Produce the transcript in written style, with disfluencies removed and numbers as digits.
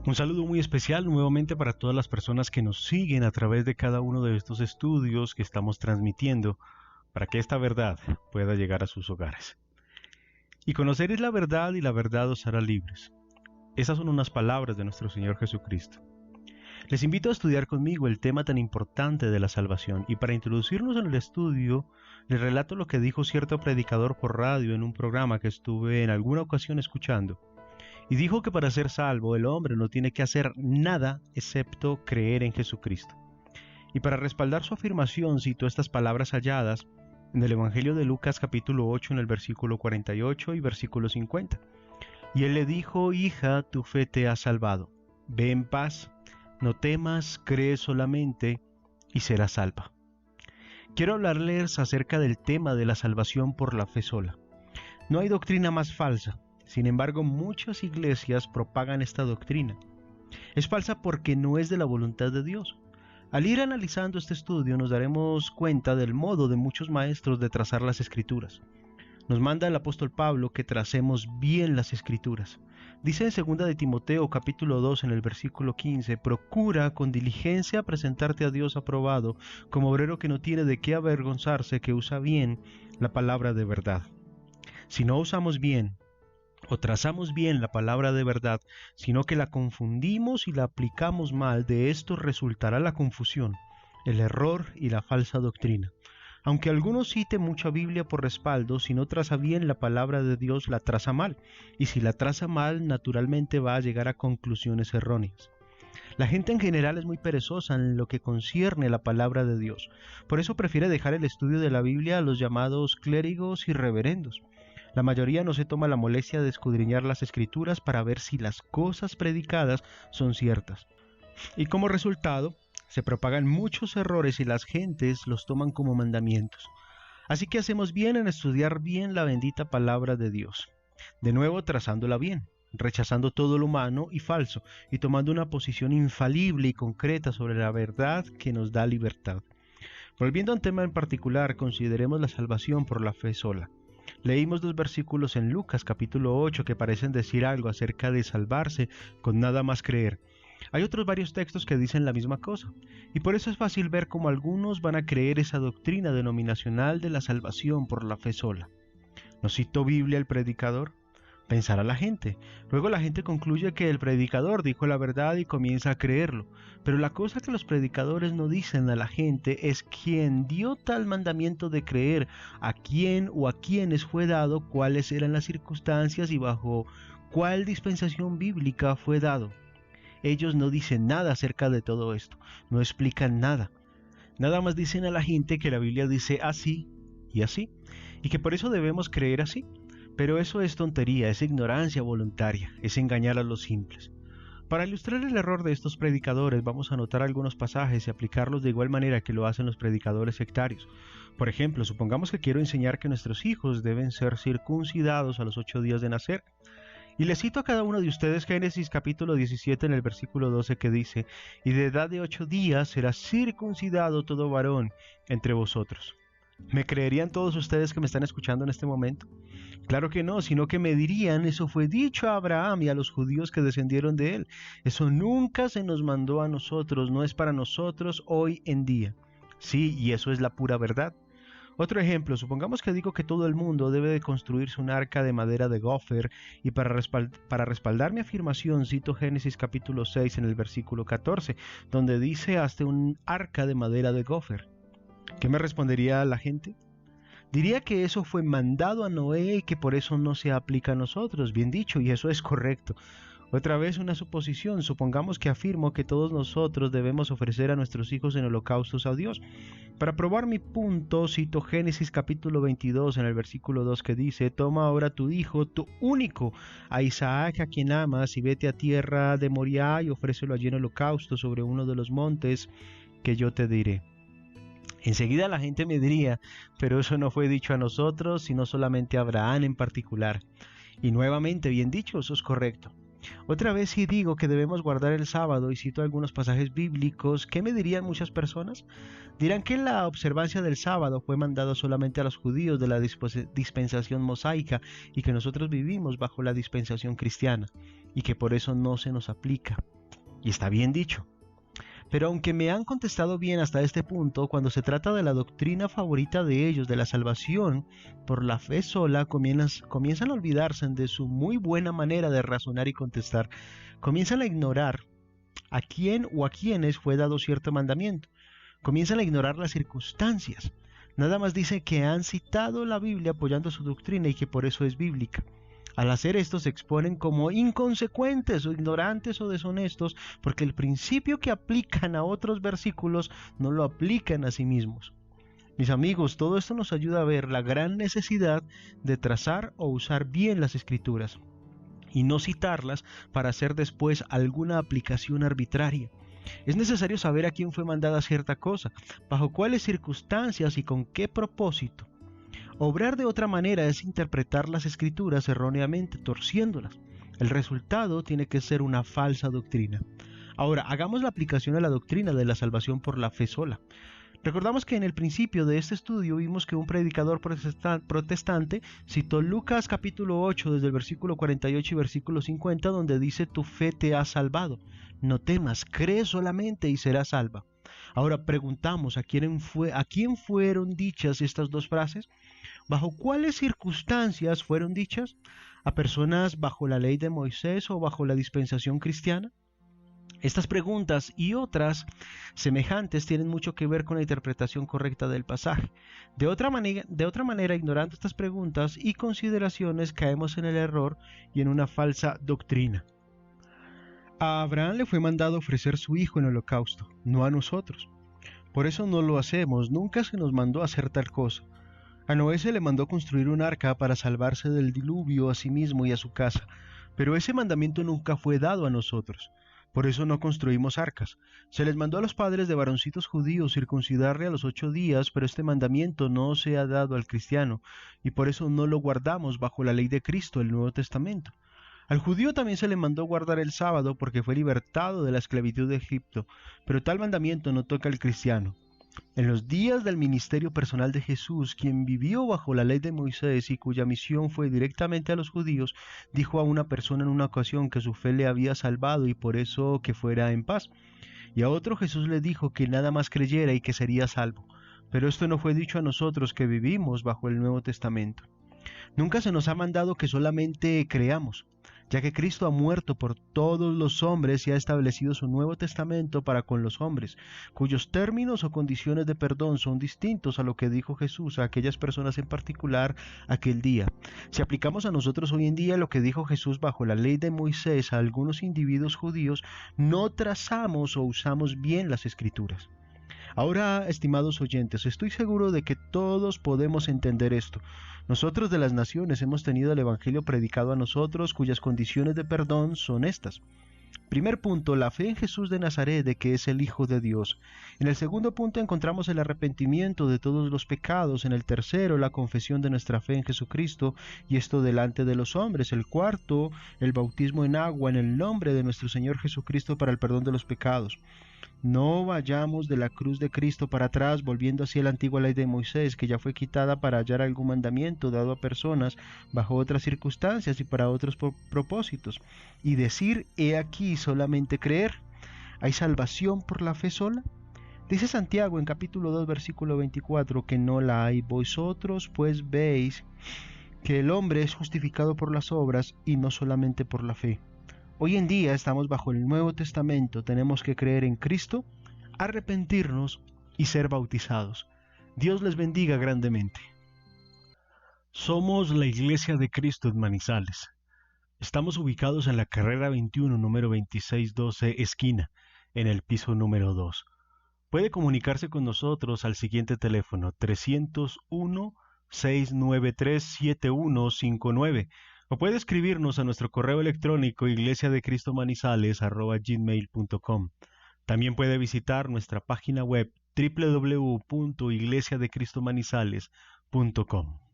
Un saludo muy especial nuevamente para todas las personas que nos siguen a través de cada uno de estos estudios que estamos transmitiendo para que esta verdad pueda llegar a sus hogares. Y conoceréis la verdad y la verdad os hará libres. Esas son unas palabras de nuestro Señor Jesucristo. Les invito a estudiar conmigo el tema tan importante de la salvación y para introducirnos en el estudio les relato lo que dijo cierto predicador por radio en un programa que estuve en alguna ocasión escuchando. Y dijo que para ser salvo el hombre no tiene que hacer nada excepto creer en Jesucristo. Y para respaldar su afirmación citó estas palabras halladas en el Evangelio de Lucas capítulo 8 en el versículo 48 y versículo 50. Y él le dijo: hija, tu fe te ha salvado. Ve en paz, no temas, cree solamente y serás salva. Quiero hablarles acerca del tema de la salvación por la fe sola. No hay doctrina más falsa. Sin embargo, muchas iglesias propagan esta doctrina. Es falsa porque no es de la voluntad de Dios. Al ir analizando este estudio nos daremos cuenta del modo de muchos maestros de trazar las escrituras. Nos manda el apóstol Pablo que tracemos bien las escrituras. Dice en 2 de Timoteo capítulo 2 en el versículo 15: procura con diligencia presentarte a Dios aprobado, como obrero que no tiene de qué avergonzarse, que usa bien la palabra de verdad. Si no usamos bien o trazamos bien la palabra de verdad, sino que la confundimos y la aplicamos mal, de esto resultará la confusión, el error y la falsa doctrina. Aunque alguno cite mucha Biblia por respaldo, si no traza bien la palabra de Dios, la traza mal, y si la traza mal, naturalmente va a llegar a conclusiones erróneas. La gente en general es muy perezosa en lo que concierne la palabra de Dios. Por eso prefiere dejar el estudio de la Biblia a los llamados clérigos y reverendos. La mayoría no se toma la molestia de escudriñar las escrituras para ver si las cosas predicadas son ciertas. Y como resultado, se propagan muchos errores y las gentes los toman como mandamientos. Así que hacemos bien en estudiar bien la bendita palabra de Dios. De nuevo, trazándola bien, rechazando todo lo humano y falso, y tomando una posición infalible y concreta sobre la verdad que nos da libertad. Volviendo a un tema en particular, consideremos la salvación por la fe sola. Leímos 2 versículos en Lucas capítulo 8 que parecen decir algo acerca de salvarse con nada más creer. Hay otros varios textos que dicen la misma cosa, y por eso es fácil ver cómo algunos van a creer esa doctrina denominacional de la salvación por la fe sola. ¿No citó Biblia el predicador? Pensará la gente. Luego la gente concluye que el predicador dijo la verdad y comienza a creerlo. Pero la cosa que los predicadores no dicen a la gente es quién dio tal mandamiento de creer, a quién o a quiénes fue dado, cuáles eran las circunstancias y bajo cuál dispensación bíblica fue dado. Ellos no dicen nada acerca de todo esto, no explican nada. Nada más dicen a la gente que la Biblia dice así y así, y que por eso debemos creer así. Pero eso es tontería, es ignorancia voluntaria, es engañar a los simples. Para ilustrar el error de estos predicadores, vamos a anotar algunos pasajes y aplicarlos de igual manera que lo hacen los predicadores sectarios. Por ejemplo, supongamos que quiero enseñar que nuestros hijos deben ser circuncidados a los 8 días de nacer. Y les cito a cada uno de ustedes Génesis capítulo 17 en el versículo 12 que dice: y de edad de 8 días será circuncidado todo varón entre vosotros. ¿Me creerían todos ustedes que me están escuchando en este momento? Claro que no, sino que me dirían: eso fue dicho a Abraham y a los judíos que descendieron de él. Eso nunca se nos mandó a nosotros, no es para nosotros hoy en día. Sí, y eso es la pura verdad. Otro ejemplo, supongamos que digo que todo el mundo debe de construirse un arca de madera de gofer y para respaldar mi afirmación cito Génesis capítulo 6 en el versículo 14, donde dice: hazte un arca de madera de gofer. ¿Qué me respondería la gente? Diría que eso fue mandado a Noé y que por eso no se aplica a nosotros. Bien dicho, y eso es correcto. Otra vez una suposición. Supongamos que afirmo que todos nosotros debemos ofrecer a nuestros hijos en holocaustos a Dios. Para probar mi punto, cito Génesis capítulo 22 en el versículo 2 que dice: toma ahora tu hijo, tu único, a Isaac a quien amas, y vete a tierra de Moriah y ofrécelo allí en holocausto sobre uno de los montes que yo te diré. Enseguida la gente me diría: pero eso no fue dicho a nosotros, sino solamente a Abraham en particular. Y nuevamente, bien dicho, eso es correcto. Otra vez, si digo que debemos guardar el sábado y cito algunos pasajes bíblicos, ¿qué me dirían muchas personas? Dirán que la observancia del sábado fue mandada solamente a los judíos de la dispensación mosaica y que nosotros vivimos bajo la dispensación cristiana y que por eso no se nos aplica. Y está bien dicho. Pero aunque me han contestado bien hasta este punto, cuando se trata de la doctrina favorita de ellos, de la salvación por la fe sola, comienzan a olvidarse de su muy buena manera de razonar y contestar. Comienzan a ignorar a quién o a quiénes fue dado cierto mandamiento. Comienzan a ignorar las circunstancias. Nada más dice que han citado la Biblia apoyando su doctrina y que por eso es bíblica. Al hacer esto se exponen como inconsecuentes o ignorantes o deshonestos porque el principio que aplican a otros versículos no lo aplican a sí mismos. Mis amigos, todo esto nos ayuda a ver la gran necesidad de trazar o usar bien las escrituras y no citarlas para hacer después alguna aplicación arbitraria. Es necesario saber a quién fue mandada cierta cosa, bajo cuáles circunstancias y con qué propósito. Obrar de otra manera es interpretar las escrituras erróneamente, torciéndolas. El resultado tiene que ser una falsa doctrina. Ahora, hagamos la aplicación a la doctrina de la salvación por la fe sola. Recordamos que en el principio de este estudio vimos que un predicador protestante citó Lucas capítulo 8 desde el versículo 48 y versículo 50 donde dice tu fe te ha salvado. No temas, cree solamente y serás salva. Ahora preguntamos ¿a quién fueron dichas estas dos frases? ¿Bajo cuáles circunstancias fueron dichas? ¿A personas bajo la ley de Moisés o bajo la dispensación cristiana? Estas preguntas y otras semejantes tienen mucho que ver con la interpretación correcta del pasaje. De otra manera, ignorando estas preguntas y consideraciones, caemos en el error y en una falsa doctrina. A Abraham le fue mandado ofrecer su hijo en holocausto, no a nosotros. Por eso no lo hacemos, nunca se nos mandó a hacer tal cosa. A Noé se le mandó construir un arca para salvarse del diluvio a sí mismo y a su casa, pero ese mandamiento nunca fue dado a nosotros. Por eso no construimos arcas. Se les mandó a los padres de varoncitos judíos circuncidarle a los 8 días, pero este mandamiento no se ha dado al cristiano, y por eso no lo guardamos bajo la ley de Cristo, el Nuevo Testamento. Al judío también se le mandó guardar el sábado porque fue libertado de la esclavitud de Egipto, pero tal mandamiento no toca al cristiano. En los días del ministerio personal de Jesús, quien vivió bajo la ley de Moisés y cuya misión fue directamente a los judíos, dijo a una persona en una ocasión que su fe le había salvado y por eso que fuera en paz. Y a otro Jesús le dijo que nada más creyera y que sería salvo. Pero esto no fue dicho a nosotros que vivimos bajo el Nuevo Testamento. Nunca se nos ha mandado que solamente creamos, ya que Cristo ha muerto por todos los hombres y ha establecido su Nuevo Testamento para con los hombres, cuyos términos o condiciones de perdón son distintos a lo que dijo Jesús a aquellas personas en particular aquel día. Si aplicamos a nosotros hoy en día lo que dijo Jesús bajo la ley de Moisés a algunos individuos judíos, no trazamos o usamos bien las Escrituras. Ahora, estimados oyentes, estoy seguro de que todos podemos entender esto. Nosotros de las naciones hemos tenido el Evangelio predicado a nosotros, cuyas condiciones de perdón son estas. Primer punto, la fe en Jesús de Nazaret, de que es el Hijo de Dios. En el segundo punto encontramos el arrepentimiento de todos los pecados. En el tercero, la confesión de nuestra fe en Jesucristo, y esto delante de los hombres. El cuarto, el bautismo en agua en el nombre de nuestro Señor Jesucristo para el perdón de los pecados. No vayamos de la cruz de Cristo para atrás, volviendo hacia la antigua ley de Moisés, que ya fue quitada para hallar algún mandamiento dado a personas bajo otras circunstancias y para otros propósitos, y decir, he aquí solamente creer. ¿Hay salvación por la fe sola? Dice Santiago en capítulo 2, versículo 24, que no la hay. Vosotros pues veis que el hombre es justificado por las obras y no solamente por la fe. Hoy en día estamos bajo el Nuevo Testamento, tenemos que creer en Cristo, arrepentirnos y ser bautizados. Dios les bendiga grandemente. Somos la Iglesia de Cristo en Manizales. Estamos ubicados en la carrera 21, número 2612, esquina, en el piso número 2. Puede comunicarse con nosotros al siguiente teléfono 301-693-7159 o puede escribirnos a nuestro correo electrónico iglesiadecristomanizales@gmail.com. También puede visitar nuestra página web www.iglesiadecristomanizales.com.